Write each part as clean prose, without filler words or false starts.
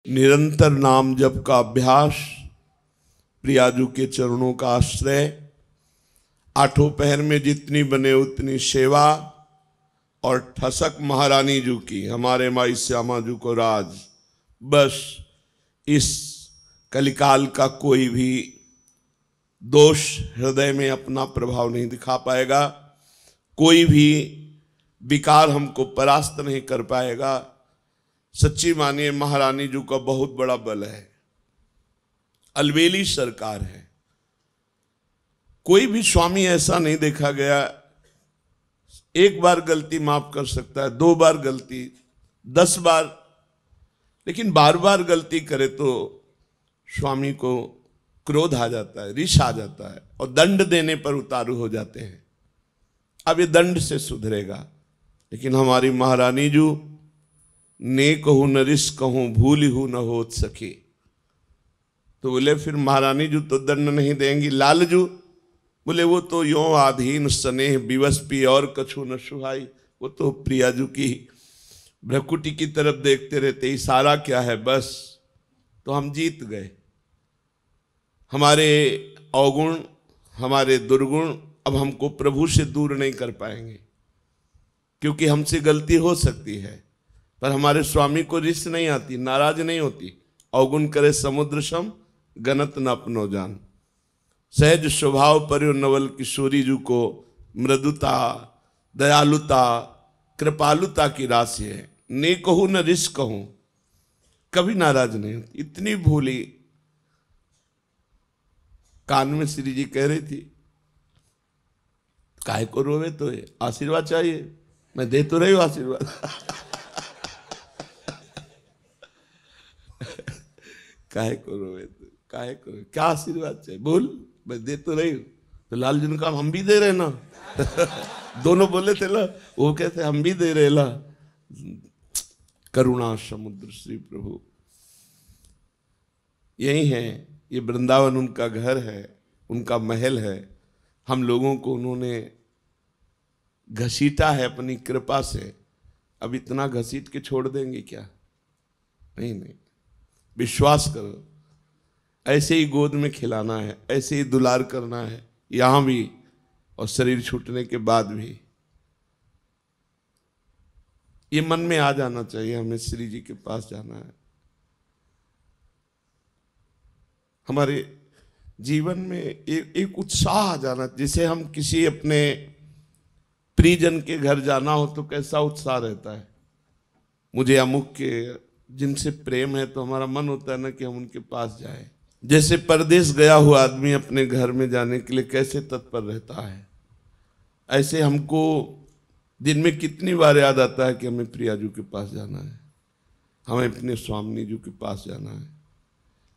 निरंतर नाम जप का अभ्यास, प्रियाजू के चरणों का आश्रय, आठों पहर में जितनी बने उतनी सेवा और ठसक महारानी जू की, हमारे माई श्यामा जू को राज। बस इस कलिकाल का कोई भी दोष हृदय में अपना प्रभाव नहीं दिखा पाएगा, कोई भी विकार हमको परास्त नहीं कर पाएगा। सच्ची मानिए महारानी जू का बहुत बड़ा बल है, अलबेली सरकार है। कोई भी स्वामी ऐसा नहीं देखा गया, एक बार गलती माफ कर सकता है, 2 बार गलती, 10 बार, लेकिन बार बार गलती करे तो स्वामी को क्रोध आ जाता है, रिश आ जाता है और दंड देने पर उतारू हो जाते हैं। अब ये दंड से सुधरेगा, लेकिन हमारी महारानी जू ने कहूं न रिश कहूं भूल हूं न होत सके, तो बोले फिर महारानी जू तो दंड नहीं देंगी। लालजू बोले वो तो यों आधीन स्नेह विवश पी और कछु न सुहाई, वो तो प्रियाजू की भ्रकुटी की तरफ देखते रहते, इशारा क्या है बस, तो हम जीत गए। हमारे अवगुण, हमारे दुर्गुण अब हमको प्रभु से दूर नहीं कर पाएंगे, क्योंकि हमसे गलती हो सकती है पर हमारे स्वामी को रिस नहीं आती, नाराज नहीं होती। अवगुण करे समुद्र सम गनत न अपनो जान। सहज स्वभाव पर्यो नवल किशोरी जू को मृदुता, दयालुता, कृपालुता की राशि है। ने कहूं न रिस कहूं, कभी नाराज नहीं होती, इतनी भूली। कान में श्री जी कह रही थी, काहे को रोवे, तो आशीर्वाद चाहिए, मैं दे तो रही हूं आशीर्वाद। काहे को रोवे, तो काहे को, क्या आशीर्वाद चाहिए बोल, मैं दे तो रही हूं। तो लाल जी ने कहा हम भी दे रहे ना। दोनों बोले थे ना, वो कहते हम भी दे रहे ला। करुणा समुद्र श्री प्रभु यही है, ये वृंदावन उनका घर है, उनका महल है। हम लोगों को उन्होंने घसीटा है अपनी कृपा से। अब इतना घसीट के छोड़ देंगे क्या? नहीं नहीं, विश्वास करो, ऐसे ही गोद में खिलाना है, ऐसे ही दुलार करना है, यहां भी और शरीर छूटने के बाद भी। ये मन में आ जाना चाहिए, हमें श्री जी के पास जाना है। हमारे जीवन में एक उत्साह आ जाना, जिसे हम किसी अपने प्रियजन के घर जाना हो तो कैसा उत्साह रहता है। मुझे अमुक के जिनसे प्रेम है तो हमारा मन होता है ना कि हम उनके पास जाए। जैसे परदेश गया हुआ आदमी अपने घर में जाने के लिए कैसे तत्पर रहता है, ऐसे हमको दिन में कितनी बार याद आता है कि हमें प्रियाजू के पास जाना है, हमें अपने स्वामी जी के पास जाना है,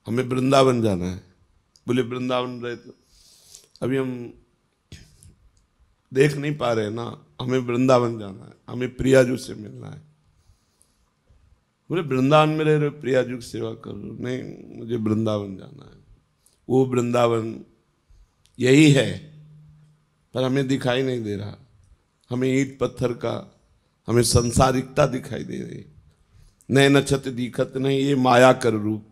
हमें वृंदावन जाना है। बोले वृंदावन रहे तो अभी हम देख नहीं पा रहे ना, हमें वृंदावन जाना है, हमें प्रियाजू से मिलना है। बोले वृंदावन में रह रहे प्रियाजू की सेवा कर रहे हो? नहीं, मुझे वृंदावन जाना है। वो वृंदावन यही है पर हमें दिखाई नहीं दे रहा, हमें ईंट पत्थर का, हमें संसारिकता दिखाई दे रही। नए नक्षत्र दिखत नहीं, ये माया कर रूप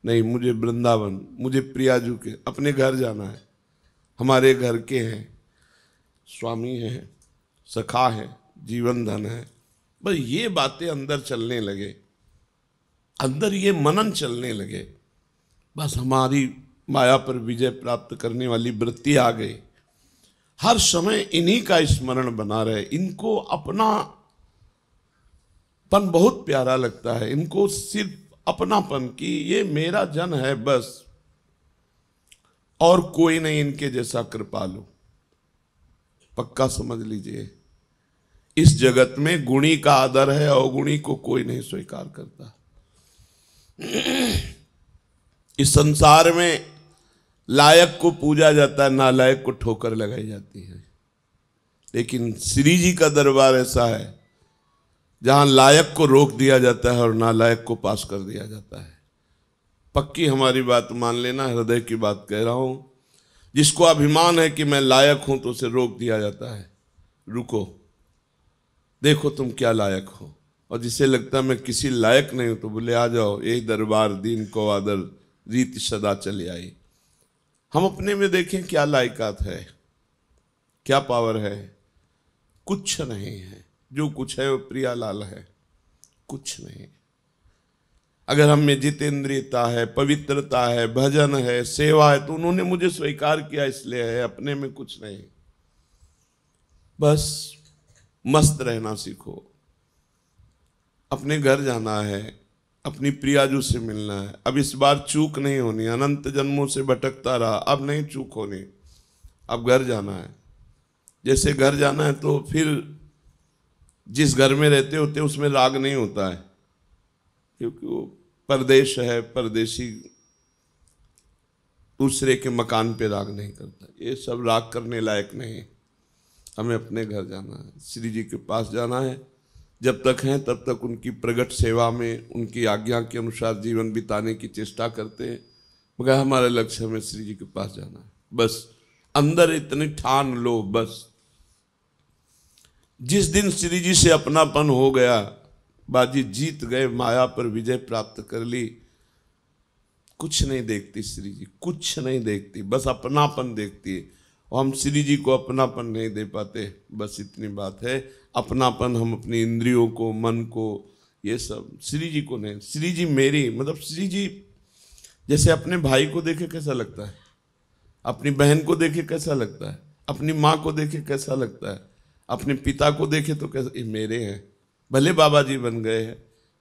नहीं। मुझे वृंदावन, मुझे प्रियाजू के अपने घर जाना है। हमारे घर के हैं, स्वामी हैं, सखा है, जीवन धन है। बस ये बातें अंदर चलने लगे, अंदर ये मनन चलने लगे, बस हमारी माया पर विजय प्राप्त करने वाली वृत्ति आ गई। हर समय इन्हीं का स्मरण बना रहे। इनको अपनापन बहुत प्यारा लगता है, इनको सिर्फ अपनापन की, ये मेरा जन है बस, और कोई नहीं इनके जैसा कृपालु। पक्का समझ लीजिए, इस जगत में गुणी का आदर है, अवगुणी को कोई नहीं स्वीकार करता। इस संसार में लायक को पूजा जाता है, नालायक को ठोकर लगाई जाती है। लेकिन श्री जी का दरबार ऐसा है जहां लायक को रोक दिया जाता है और नालायक को पास कर दिया जाता है। पक्की हमारी बात मान लेना, हृदय की बात कह रहा हूं। जिसको अभिमान है कि मैं लायक हूं तो उसे रोक दिया जाता है, रुको, देखो तुम क्या लायक हो। और जिसे लगता है मैं किसी लायक नहीं हूं तो बोले आ जाओ, यही दरबार दीन को आदर रीत सदा चली आई। हम अपने में देखें क्या लायकात है, क्या पावर है। कुछ नहीं है, जो कुछ है वो प्रियालाल है, कुछ नहीं। अगर हम में जितेंद्रियता है, पवित्रता है, भजन है, सेवा है, तो उन्होंने मुझे स्वीकार किया इसलिए है, अपने में कुछ नहीं। बस मस्त रहना सीखो। अपने घर जाना है, अपनी प्रियाजू से मिलना है। अब इस बार चूक नहीं होनी, अनंत जन्मों से भटकता रहा, अब नहीं चूक होनी, अब घर जाना है। जैसे घर जाना है तो फिर जिस घर में रहते होते उसमें राग नहीं होता है, क्योंकि वो परदेश है, परदेशी दूसरे के मकान पे राग नहीं करता। ये सब राग करने लायक नहीं। हमें अपने घर जाना है, श्री जी के पास जाना है। जब तक हैं तब तक उनकी प्रगट सेवा में, उनकी आज्ञा के अनुसार जीवन बिताने की चेष्टा करते हैं, मगर हमारा लक्ष्य हमें श्री जी के पास जाना है। बस अंदर इतनी ठान लो, बस जिस दिन श्री जी से अपनापन हो गया, बाजी जीत गए, माया पर विजय प्राप्त कर ली। कुछ नहीं देखती श्री जी, कुछ नहीं देखती, बस अपनापन देखती है। और हम श्री जी को अपनापन नहीं दे पाते, बस इतनी बात है। अपनापन हम अपनी इंद्रियों को, मन को, ये सब, श्री जी को नहीं। श्री जी मेरी, मतलब श्री जी जैसे अपने भाई को देखे कैसा लगता है, अपनी बहन को देखे कैसा लगता है, अपनी माँ को देखे कैसा लगता है, अपने पिता को देखे तो कैसा, ये मेरे हैं, भले बाबा जी बन गए हैं,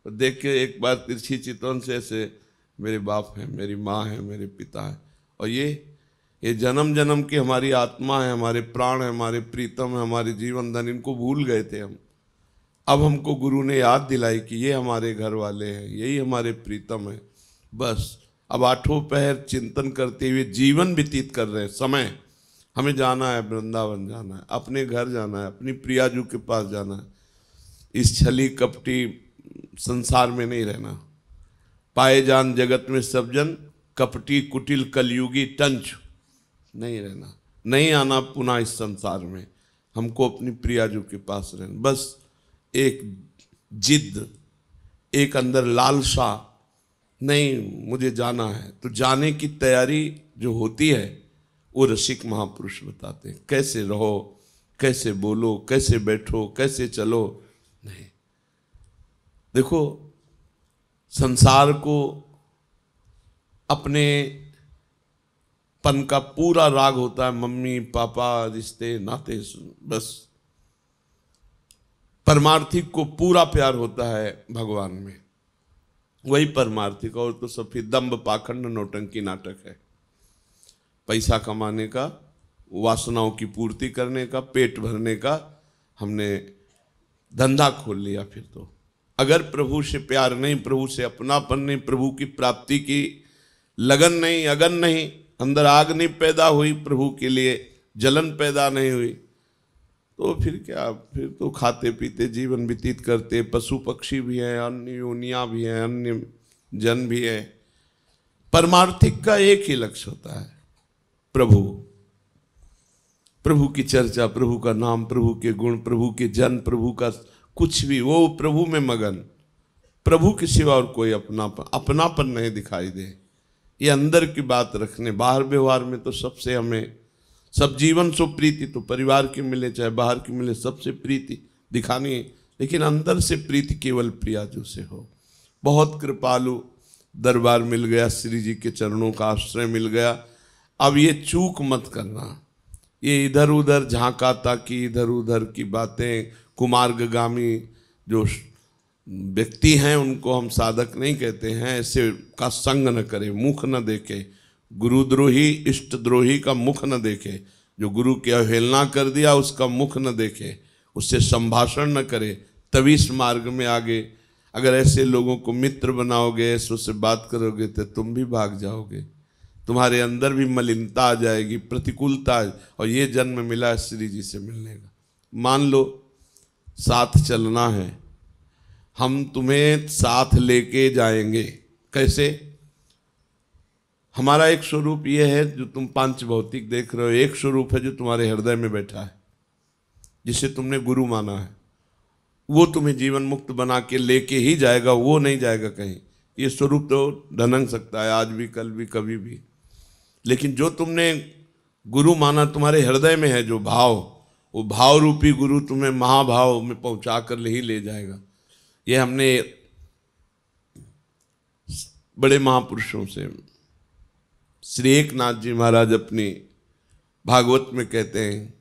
तो देख के एक बार तिरछी चितवन से ऐसे मेरे बाप हैं, मेरी माँ है, मेरे पिता है। और ये जन्म जन्म की हमारी आत्मा है, हमारे प्राण है, हमारे प्रीतम है, हमारे जीवन धन, इनको भूल गए थे हम। अब हमको गुरु ने याद दिलाई कि ये हमारे घर वाले हैं, यही हमारे प्रीतम है। बस अब आठों पहर चिंतन करते हुए जीवन व्यतीत कर रहे हैं। समय हमें जाना है, वृंदावन जाना है, अपने घर जाना है, अपनी प्रियाजू के पास जाना है। इस छली कपटी संसार में नहीं रहना। पाए जान जगत में सब जन, कपटी कुटिल कलयुगी टंच नहीं रहना, नहीं आना पुनः इस संसार में। हमको अपनी प्रियाजू के पास रहना। बस एक जिद, एक अंदर लालसा, नहीं मुझे जाना है, तो जाने की तैयारी जो होती है वो रसिक महापुरुष बताते हैं। कैसे रहो, कैसे बोलो, कैसे बैठो, कैसे चलो। नहीं, देखो संसार को अपने पन का पूरा राग होता है, मम्मी पापा, रिश्ते नाते, बस। परमार्थिक को पूरा प्यार होता है भगवान में, वही परमार्थिक। और तो सब फिर दंभ पाखंड नौटंकी नाटक है। पैसा कमाने का, वासनाओं की पूर्ति करने का, पेट भरने का हमने धंधा खोल लिया। फिर तो अगर प्रभु से प्यार नहीं, प्रभु से अपनापन नहीं, प्रभु की प्राप्ति की लगन नहीं, अगन नहीं, अंदर आग नहीं पैदा हुई, प्रभु के लिए जलन पैदा नहीं हुई, तो फिर क्या, फिर तो खाते पीते जीवन व्यतीत करते। पशु पक्षी भी हैं, अन्य योनियाँ भी हैं, अन्य जन भी हैं। परमार्थिक का एक ही लक्ष्य होता है, प्रभु। प्रभु की चर्चा, प्रभु का नाम, प्रभु के गुण, प्रभु के जन, प्रभु का कुछ भी, वो प्रभु में मगन। प्रभु के सिवा और कोई अपनापन नहीं दिखाई दे। ये अंदर की बात रखने, बाहर व्यवहार में तो सबसे हमें सब जीवन सो प्रीति, तो परिवार की मिले चाहे बाहर की मिले, सबसे प्रीति दिखानी है, लेकिन अंदर से प्रीति केवल प्रियाजू से हो। बहुत कृपालु दरबार मिल गया, श्री जी के चरणों का आश्रय मिल गया। अब ये चूक मत करना, ये इधर उधर झांका ताकि इधर उधर की बातें, कुमार्गगामी जो व्यक्ति हैं उनको हम साधक नहीं कहते हैं, ऐसे का संग न करे, मुख न देखे। गुरुद्रोही इष्ट द्रोही का मुख न देखे। जो गुरु की अवहेलना कर दिया उसका मुख न देखे, उससे संभाषण न करे, तभी इस मार्ग में आगे। अगर ऐसे लोगों को मित्र बनाओगे, ऐसे उससे बात करोगे, तो तुम भी भाग जाओगे, तुम्हारे अंदर भी मलिनता आ जाएगी, प्रतिकूलता। और ये जन्म मिला है श्री जी से मिलने का। मान लो साथ चलना है, हम तुम्हें साथ लेके जाएंगे। कैसे? हमारा एक स्वरूप ये है जो तुम पांच भौतिक देख रहे हो, एक स्वरूप है जो तुम्हारे हृदय में बैठा है, जिसे तुमने गुरु माना है। वो तुम्हें जीवन मुक्त बना के लेके ही जाएगा, वो नहीं जाएगा कहीं। ये स्वरूप तो ढनक सकता है आज भी, कल भी, कभी भी, लेकिन जो तुमने गुरु माना तुम्हारे हृदय में है जो भाव, वो भाव रूपी गुरु तुम्हें महाभाव में पहुंचा कर ही ले जाएगा। ये हमने बड़े महापुरुषों से, श्री एकनाथ जी महाराज अपनी भागवत में कहते हैं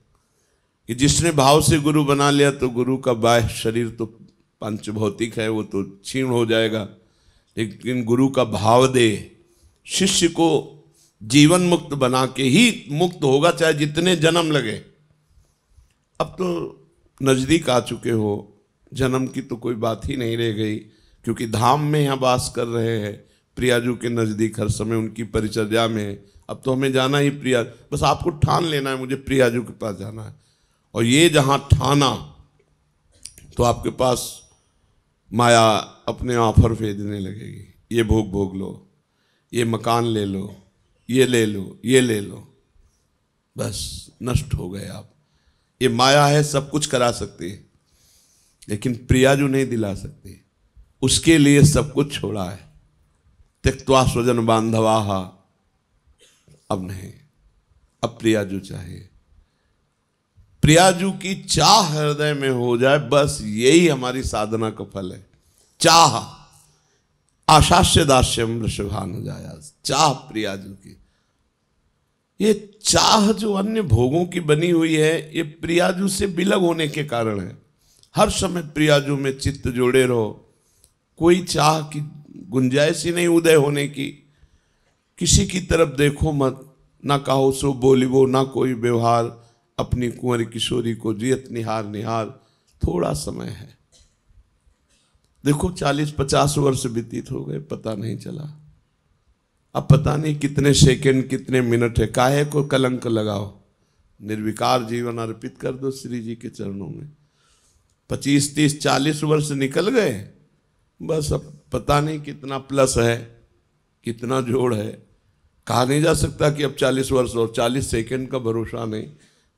कि जिसने भाव से गुरु बना लिया तो गुरु का बाह्य शरीर तो पंचभौतिक है, वो तो क्षीण हो जाएगा, लेकिन गुरु का भाव दे शिष्य को जीवन मुक्त बना के ही मुक्त होगा, चाहे जितने जन्म लगे। अब तो नजदीक आ चुके हो, जन्म की तो कोई बात ही नहीं रह गई, क्योंकि धाम में यहाँ वास कर रहे हैं, प्रियाजू के नजदीक हर समय उनकी परिचर्या में। अब तो हमें जाना ही प्रिया, बस आपको ठान लेना है मुझे प्रियाजू के पास जाना है, और ये जहाँ ठाना तो आपके पास माया अपने ऑफर भेजने लगेगी, ये भोग भोग लो, ये मकान ले लो, ये ले लो, ये ले लो, बस नष्ट हो गए आप। ये माया है, सब कुछ करा सकती है, लेकिन प्रियाजू नहीं दिला सकती, उसके लिए सब कुछ छोड़ा है। त्यक्त्वा स्वजन बांधवाहा, अब नहीं, अब प्रियाजू चाहिए। प्रियाजू की चाह हृदय में हो जाए, बस यही हमारी साधना का फल है। चाह आशास्य दास्यम वृषभानुजाया, चाह प्रियाजू की। ये चाह जो अन्य भोगों की बनी हुई है, ये प्रियाजू से बिलग होने के कारण है। हर समय प्रियाजू में चित्त जोड़े रहो, कोई चाह की गुंजाइश ही नहीं उदय होने की। किसी की तरफ देखो मत, ना कहो सो बोलिबो, ना कोई व्यवहार, अपनी कुंवरी किशोरी को जियत निहार निहार। थोड़ा समय है, देखो 40-50 वर्ष व्यतीत हो गए, पता नहीं चला। अब पता नहीं कितने सेकंड कितने मिनट है, काहे को कलंक लगाओ, निर्विकार जीवन अर्पित कर दो श्री जी के चरणों में। 25-30-40 वर्ष निकल गए, बस अब पता नहीं कितना प्लस है, कितना जोड़ है, कहा नहीं जा सकता कि अब 40 वर्ष और 40 सेकंड का भरोसा नहीं।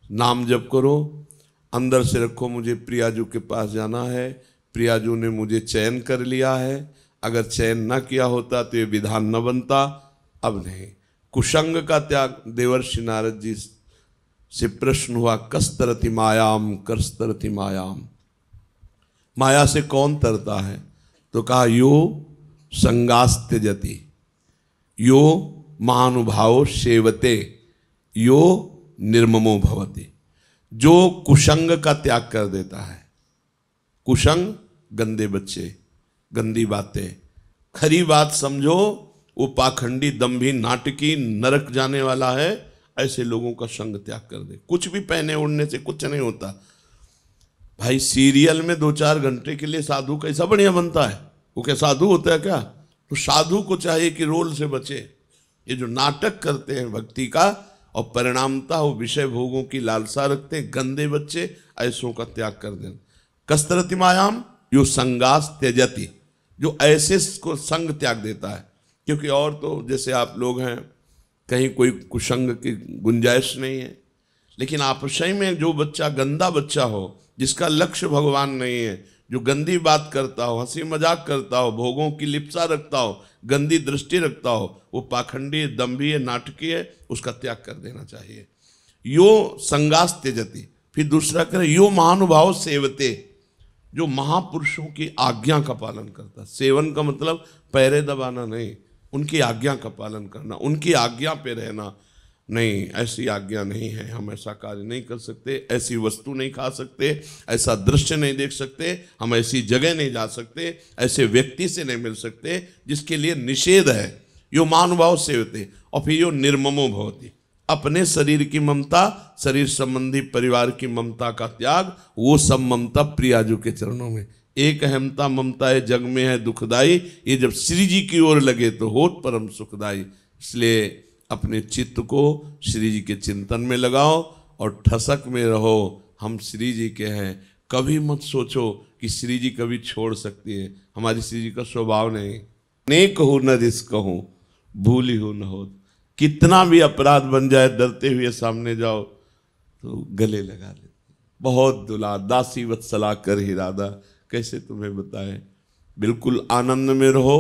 नाम जप करो, अंदर से रखो मुझे प्रियाजू के पास जाना है, प्रियाजू ने मुझे चयन कर लिया है, अगर चयन ना किया होता तो ये विधान न बनता। अब नहीं, कुसंग का त्याग। देवर्षि नारद जी से प्रश्न हुआ, कस्तरति मायाम करस्तरति मायाम, माया से कौन तरता है? तो कहा यो संगास्त्यजति, यो महानुभावो सेवते, यो निर्ममो भवति। जो कुसंग का त्याग कर देता है, कुसंग गंदे बच्चे, गंदी बातें, खरी बात समझो, वो पाखंडी दंभी नाटकी नरक जाने वाला है, ऐसे लोगों का संग त्याग कर दे। कुछ भी पहने उड़ने से कुछ नहीं होता भाई। सीरियल में 2-4 घंटे के लिए साधु कैसा बढ़िया बनता है, वो क्या साधु होता है क्या? तो साधु को चाहिए कि रोल से बचे। ये जो नाटक करते हैं भक्ति का और परिणामता वो विषय भोगों की लालसा रखते हैं, गंदे बच्चे, ऐसों का त्याग कर देना। कस्तरति मायाम यो संगास त्यजति, जो ऐसे को संग त्याग देता है। क्योंकि और तो जैसे आप लोग हैं, कहीं कोई कुसंग की गुंजाइश नहीं है, लेकिन आपसही में जो बच्चा गंदा बच्चा हो, जिसका लक्ष्य भगवान नहीं है, जो गंदी बात करता हो, हंसी मजाक करता हो, भोगों की लिप्सा रखता हो, गंदी दृष्टि रखता हो, वो पाखंडी दंभी है, नाटकी है, उसका त्याग कर देना चाहिए। यो संगास त्यजति। फिर दूसरा करें, यो महानुभाव सेवते, जो महापुरुषों की आज्ञा का पालन करता। सेवन का मतलब पैरे दबाना नहीं, उनकी आज्ञा का पालन करना, उनकी आज्ञा पे रहना। नहीं, ऐसी आज्ञा नहीं है, हम ऐसा कार्य नहीं कर सकते, ऐसी वस्तु नहीं खा सकते, ऐसा दृश्य नहीं देख सकते, हम ऐसी जगह नहीं जा सकते, ऐसे व्यक्ति से नहीं मिल सकते जिसके लिए निषेध है। यो महानुभाव सेवते। और फिर यो निर्ममो भवति, अपने शरीर की ममता, शरीर संबंधी परिवार की ममता का त्याग, वो सब ममता प्रियाजू के चरणों में। एक अहमता ममता है जग में है दुखदाई, ये जब श्री जी की ओर लगे तो होत परम सुखदाई। इसलिए अपने चित्त को श्री जी के चिंतन में लगाओ और ठसक में रहो, हम श्री जी के हैं। कभी मत सोचो कि श्री जी कभी छोड़ सकती है, हमारी श्री जी का स्वभाव नहीं। नेक हो न रिस्क हो, भूली हो न हो, कितना भी अपराध बन जाए, डरते हुए सामने जाओ तो गले लगा लेते। बहुत दुला दासी वत्सला कर ही राधा, कैसे तुम्हें बताएं। बिल्कुल आनंद में रहो,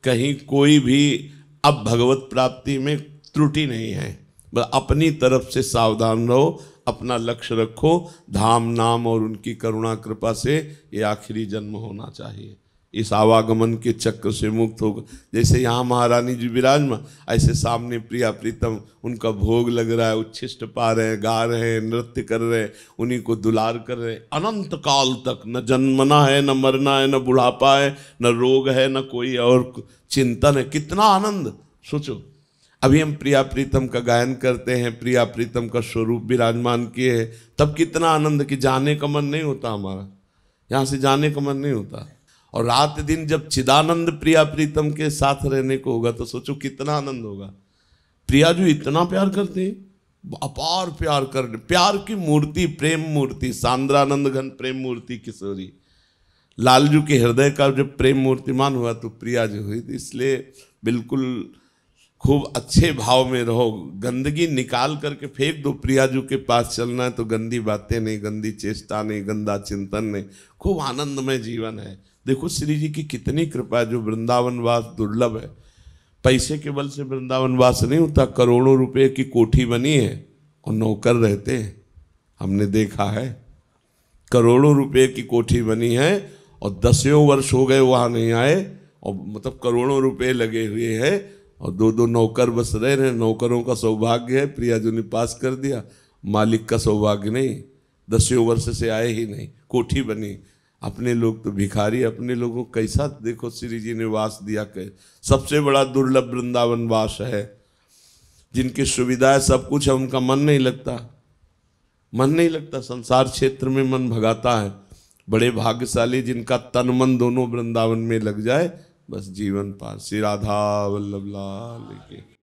कहीं कोई भी अब भगवत प्राप्ति में त्रुटि नहीं है। बस अपनी तरफ से सावधान रहो, अपना लक्ष्य रखो, धाम नाम और उनकी करुणा कृपा से ये आखिरी जन्म होना चाहिए। इस आवागमन के चक्र से मुक्त होगा। जैसे यहाँ महारानी जी विराजमान, ऐसे सामने प्रिया प्रीतम उनका भोग लग रहा है, उच्छिष्ट पा रहे हैं, गा रहे हैं, नृत्य कर रहे हैं, उन्हीं को दुलार कर रहे हैं अनंत काल तक। न जन्मना है, न मरना है, न बुढ़ापा है, न रोग है, न कोई और चिंतन है। कितना आनंद सोचो। अभी हम प्रिया प्रीतम का गायन करते हैं, प्रिया प्रीतम का स्वरूप विराजमान किए हैं, तब कितना आनंद कि जाने का मन नहीं होता, हमारा यहाँ से जाने का मन नहीं होता। और रात दिन जब चिदानंद प्रिया प्रीतम के साथ रहने को होगा तो सोचो कितना आनंद होगा। प्रिया जो इतना प्यार करते हैं, अपार प्यार कर, प्यार की मूर्ति, प्रेम मूर्ति, सांद्रानंद घन प्रेम मूर्ति किशोरी। लालजू के हृदय का जब प्रेम मूर्तिमान हुआ तो प्रिया जो हुई थी। इसलिए बिल्कुल खूब अच्छे भाव में रहो, गंदगी निकाल करके फेंक दो। प्रियाजू के पास चलना है तो गंदी बातें नहीं, गंदी चेष्टा नहीं, गंदा चिंतन नहीं, खूब आनंदमय जीवन है। देखो श्री जी की कितनी कृपा है, जो वृंदावन वास दुर्लभ है। पैसे के बल से वृंदावन वास नहीं होता। करोड़ों रुपए की कोठी बनी है और नौकर रहते हैं, हमने देखा है। करोड़ों रुपए की कोठी बनी है और 10 वर्ष हो गए वहाँ नहीं आए, और मतलब करोड़ों रुपए लगे हुए हैं और 2-2 नौकर बस रह रहे हैं। नौकरों का सौभाग्य है, प्रिया जी ने पास कर दिया, मालिक का सौभाग्य नहीं। 10 वर्ष से आए ही नहीं, कोठी बनी। अपने लोग तो भिखारी, अपने लोगों को कैसा देखो श्री जी ने वास दिया। सबसे बड़ा दुर्लभ वृंदावन वास है। जिनकी सुविधाएं सब कुछ है, उनका मन नहीं लगता, मन नहीं लगता, संसार क्षेत्र में मन भगाता है। बड़े भाग्यशाली जिनका तन मन दोनों वृंदावन में लग जाए, बस जीवन पार। श्री राधा वल्लभ लाल की।